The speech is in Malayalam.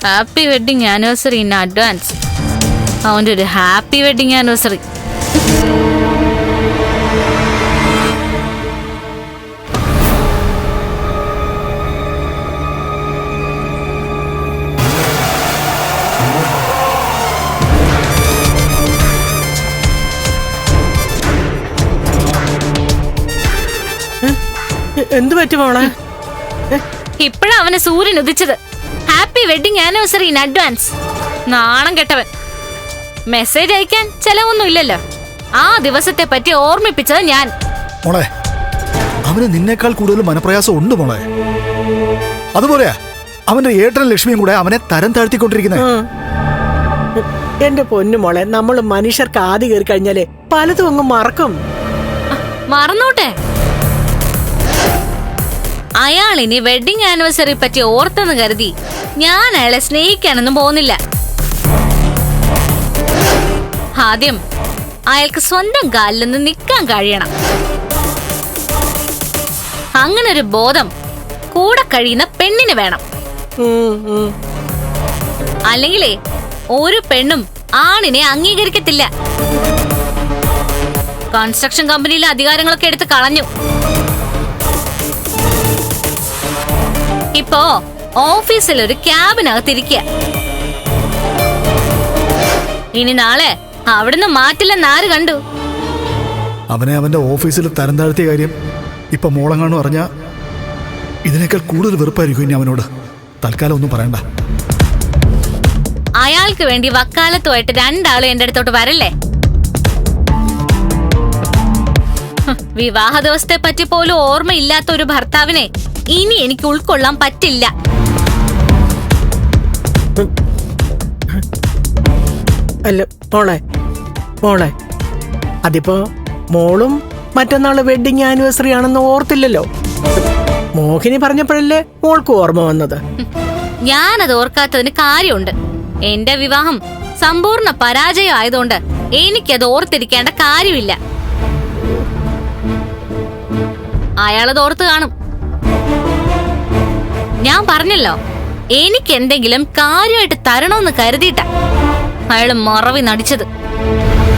Happy wedding anniversary in advance. അവൻ്റെ ഒരു ഹാപ്പി വെഡിങ് ആനിവേഴ്സറി. എന്ത് പറ്റി മോളെ? ഇപ്പഴാ അവന് സൂര്യൻ ഉദിച്ചത്. Happy wedding anniversary in advance. നാണം കെട്ടവൻ. മെസ്സേജ് അയക്കാൻ ചെലവൊന്നും ഇല്ലല്ലോ. ആ ദിവസത്തെ പറ്റി ഓർമ്മിപ്പിച്ചത് ഞാൻ. മോളെ, അവന് നിന്നേക്കാൾ കൂടുതൽ മനപ്രയാസം ഉണ്ട് മോളെ. അതുപോലെയാ അവന്റെ ഏട്ടനും ലക്ഷ്മിയും കൂടെ അവനെ തരം താഴ്ത്തിക്കൊണ്ടിരിക്കുന്നത്. എന്റെ പൊന്നു മോളെ, നമ്മൾ മനുഷ്യർക്ക് ആദ്യം കയറി കഴിഞ്ഞാലേ പലതും അങ്ങ് മറക്കും. മറന്നോട്ടെ. അയാൾ ഇനി വെഡിങ് ആനിവേഴ്സറി പറ്റി ഓർത്തെന്ന് കരുതി ഞാൻ അയാളെ സ്നേഹിക്കാനൊന്നും പോകുന്നില്ല. ആദ്യം അയാൾക്ക് സ്വന്തം കാലിൽ നിന്ന് നിൽക്കാൻ കഴിയണം. അങ്ങനൊരു ബോധം കൂടെ കഴിയുന്ന പെണ്ണിന് വേണം. അല്ലെങ്കിലേ ഒരു പെണ്ണും ആണിനെ അംഗീകരിക്കത്തില്ല. കൺസ്ട്രക്ഷൻ കമ്പനിയിലെ അധികാരങ്ങളൊക്കെ എടുത്ത് കളഞ്ഞു. ഇപ്പോ ഓഫീസിൽ ഒരു ക്യാബിനകത്തിരിക്കുക. ഇനി നാളെ അവിടുന്ന് മാറ്റില്ലെന്ന് ആര് കണ്ടു? അവനെ അവന്റെ ഓഫീസിൽ തരം താഴ്ത്തിയ കാര്യം ഇപ്പൊ മോളങ്ങാണു അറിഞ്ഞ ഇതിനേക്കാൾ കൂടുതൽ വെറുപ്പായിരിക്കും ഇനി അവനോട്. തൽക്കാലം ഒന്നും പറയണ്ട. അയാൾക്ക് വേണ്ടി വക്കാലത്തുമായിട്ട് രണ്ടാളും എന്റെ അടുത്തോട്ട് വരല്ലേ? വിവാഹ ദിവസത്തെ പറ്റി പോലും ഓർമ്മയില്ലാത്ത ഒരു ഭർത്താവിനെ ഇനി എനിക്ക് ഉൾക്കൊള്ളാൻ പറ്റില്ല. അല്ല മോളെ, മോളെ അതിപ്പോ മോളും മറ്റന്നാള് വെഡിങ് ആനിവേഴ്സറി ആണെന്ന് ഓർത്തില്ലല്ലോ. മോഹിനി പറഞ്ഞപ്പോഴല്ലേ മോൾക്ക് ഓർമ്മ വന്നത്. ഞാനത് ഓർക്കാത്തതിന് കാര്യമുണ്ട്. എന്റെ വിവാഹം സമ്പൂർണ്ണ പരാജയം ആയതുകൊണ്ട് എനിക്കത് ഓർത്തിരിക്കേണ്ട കാര്യമില്ല. അയാളത് ഓർത്ത് കാണും. ഞാൻ പറഞ്ഞല്ലോ, എനിക്ക് എന്തെങ്കിലും കാര്യമായിട്ട് തരണമെന്ന് കരുതിയിട്ടാ അയാള് മറവി നടിച്ചത്.